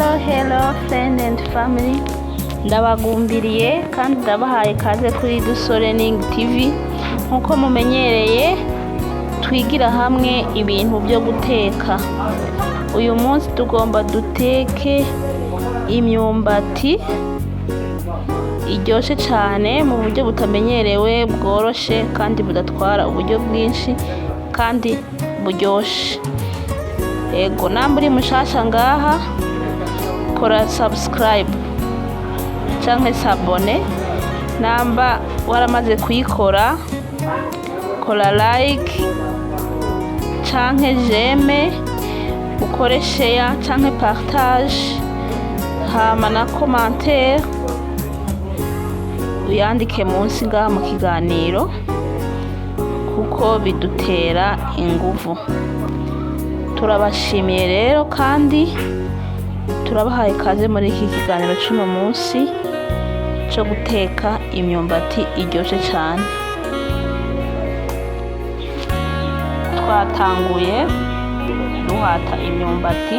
Hello friend and family, ndabagumbiriye kandi ndabahaye kaze kuri Dusolening TV. Nkuko mumenyereye twigira hamwe ibintu byo guteka. Uyu munsi tugomba duteke imyumbati iryoshe cyane mu buryo butamenyerewe, bworoshe kandi budatwara uburyo bwinshi kandi buryoshe. Ego namba uri mushasha ngaha, kora subscribe canke s'abone. Namba waramaze kuyikora, kora like canke j'aime, ukore share canke partage, hama na commentaire uyandike munsi ngaha mu kiganiro kuko bidutera inguvu. Turabashimiye rero kandi turabahaye kaze muri iki kiganiro cy'uno munsi cyo guteka imyumbati iryoshe cyane. Twatanguye duhata imyumbati,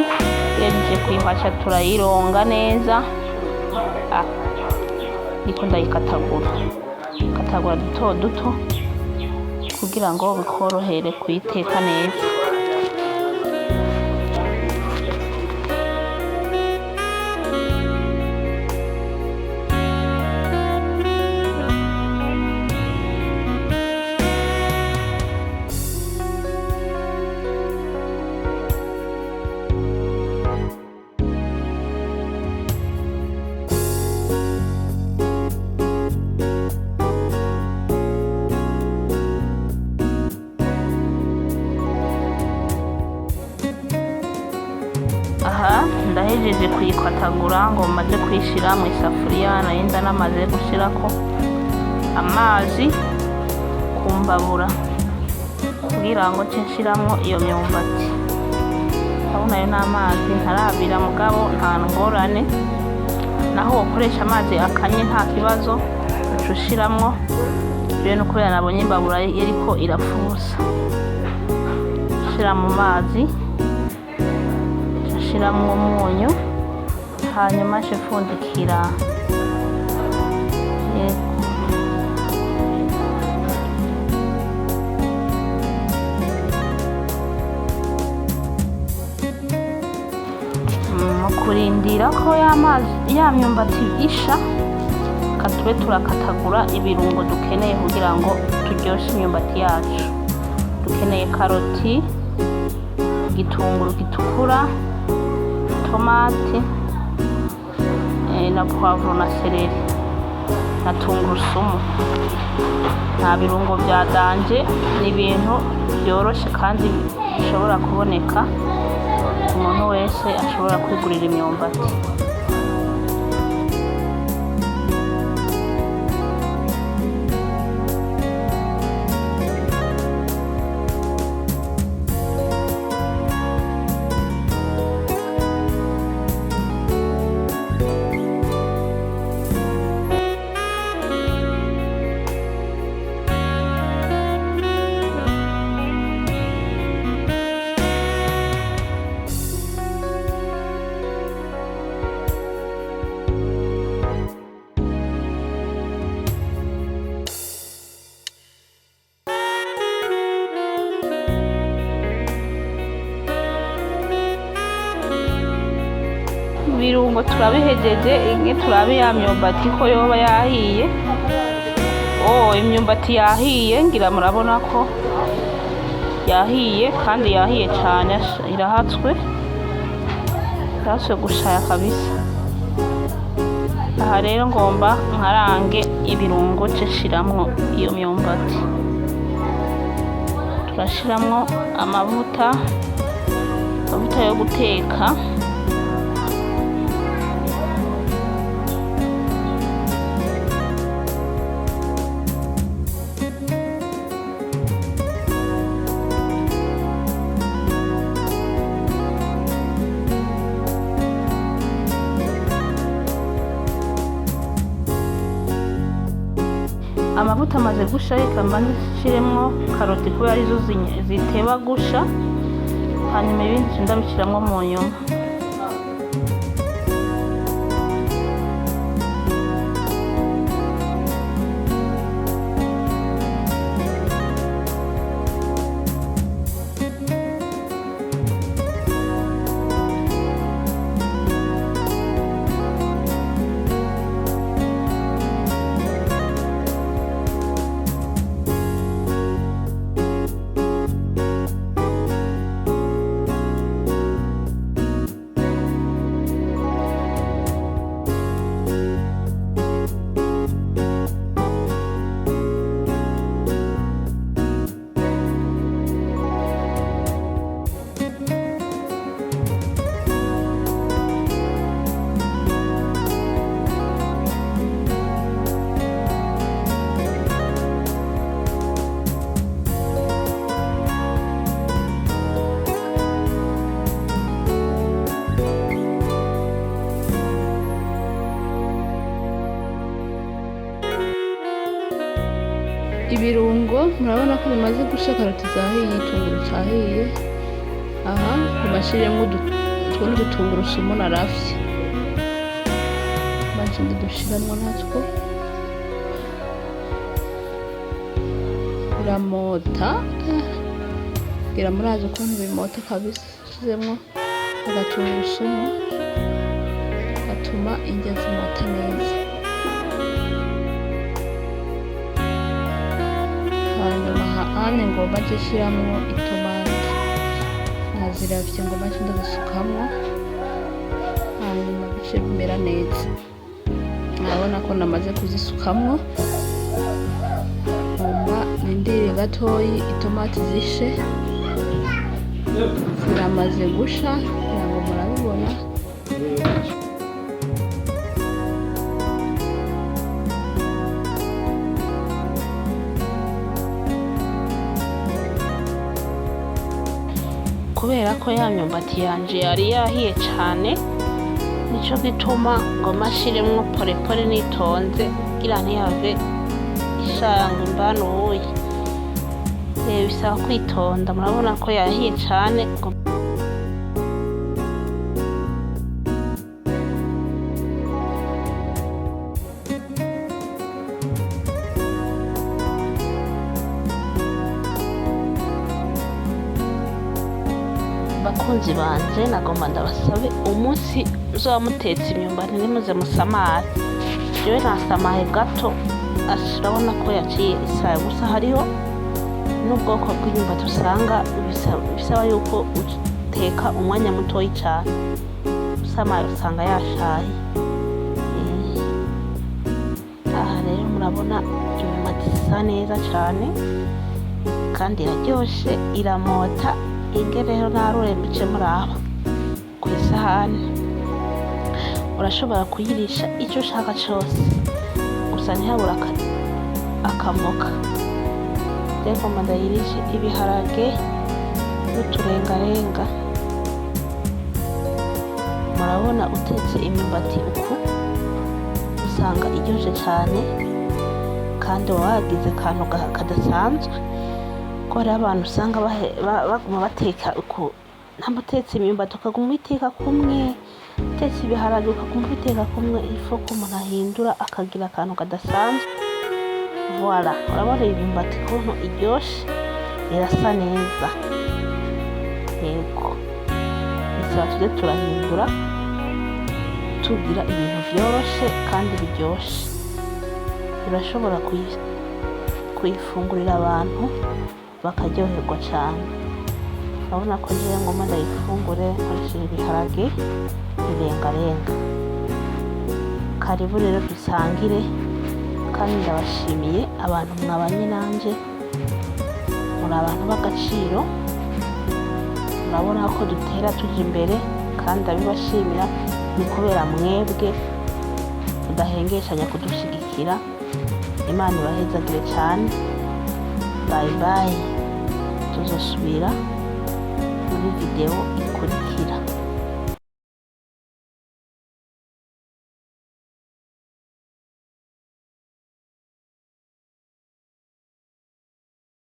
yejeje kuyihasha turayironga neza, niko ndayikatagura duto duto kugira ngo bikorohere kuyiteka neza. Aha ndahejeje kuyikatagura ngo maze kuyishira mu isafuriya, nayenda namaze gushirako amazi kumbabura kugira ngo nshiramwo iyo myumbati. Urabona ayo n'amazi ntarabira mugabo nta ngorane, naho ukoresha amazi akanye nta kibazo, ushiramwo rero nuko nabonye imbabura iriko irafusa. Shira mu mazi, shiramwo umunyu, hanyuma shefundikira. Kurindira ko ya myumbati isha, katube turakatagura ibirungo dukeneye kugira ngo turyoshe imyumbati yacu. Dukeneye karoti, igitunguru gitukura, tomate na poivre na seleri na tungurusumu. Nta birungo bya danje, ni ibintu byoroshe kandi bishobora kuboneka, umuntu wese ashobora kwigurira imyumbati. Ibirungo turabihejeje, inge turabe ya myumbati ko yoba yahiye. Imyumbati yahiye, ngira murabona ko yahiye kandi yahiye cyane, irahatswe gushaya kabisa. Aha rero ngomba nkarange ibirungo nshiramwo iyo myumbati. Turashiramwo amavuta yo guteka, amavuta amaze gusha, reka mbanze nshiremwo karoti kubera arizo ziteba gusha, hanyuma ibindi ndabishiramwo mu nyuma. murabona ko bimaze gusha, karoti zahiye, igitunguru cahiye. Aha tubashiremwo utwo n'udutungurusumu narafye, maze ndudushiramwo natwo, biramota. Ngira murazi ukuntu bimota kabisa. Shizemwo agatungurusumu gatuma indya zimota neza. Hanyuma hane ngomba nje shiramwo itomati, naziravye ngomba nje ndazisukamwo, hanyuma bice bimera neza. Murabona ko namaze kuzisukamwo, ngomba nindire gatoyi itomati zishe. Ziramaze gusha kugira ngo murabibona. Kubera ko ya myumbati yanje yari yahiye cane, nico gituma ngomba nshiremwo porepore nitonze kugira ntihave ishanga imbanuye. Bisaba kwitonda, murabona ko yahiye cane. Bakunzi banje, nagomba ndabasabe umunsi muzoba mutetse imyumbati ntimuze musamare. Jewe nasamaye gato, urabona ko yaciye isaha. Gusa hariho n'ubwoko bw'imyumbati usanga bisaba yuko uteka umwanya mutoyi cane, usamaye usanga yashaye. Aha rero murabona imyumbati isa neza cane kandi iraryoshe, iramota. Inge rero narure mbice muraba kw'isahani. Urashobora kuyirisha ico ushaka cose, gusa ntihabura akamoka. Rero ngomba ndayirishe ibiharage n'uturengarenga. Murabona utetse imyumbati uku usanga iryoshe cane, kandi uba wagize akantu kadasanzwe. Ko hariho abantu usanga baguma bateka uku, ntamutetse imyumbati ukaguma ubiteka kumwe, utetse ibiharage ukaguma ubiteka kumwe. Ifo ko umuntu ahindura akagira akantu kadasanzwe. Voilà, urabona imyumbati ukuntu iryoshe, irasa neza. Yego, bisaba tuze turahindura, tugira ibintu vyoroshe kandi biryoshe. Urashobora kuyifungurira abantu bakaryoherwa cane. Urabona ko jewe ngomba ndayifungure nkoresheje ibiharage, irengarenga. Karibu rero dusangire, kandi ndabashimiye abantu mwabanye nanje, muri abantu b'agaciro. Murabona ko dutera tuja imbere, kandi abibashimira ni kubera mwebwe mudahengeshanya kudushigikira. Imana ibahezagire cane. Bye bye, tuzosubira muri video ikurikira.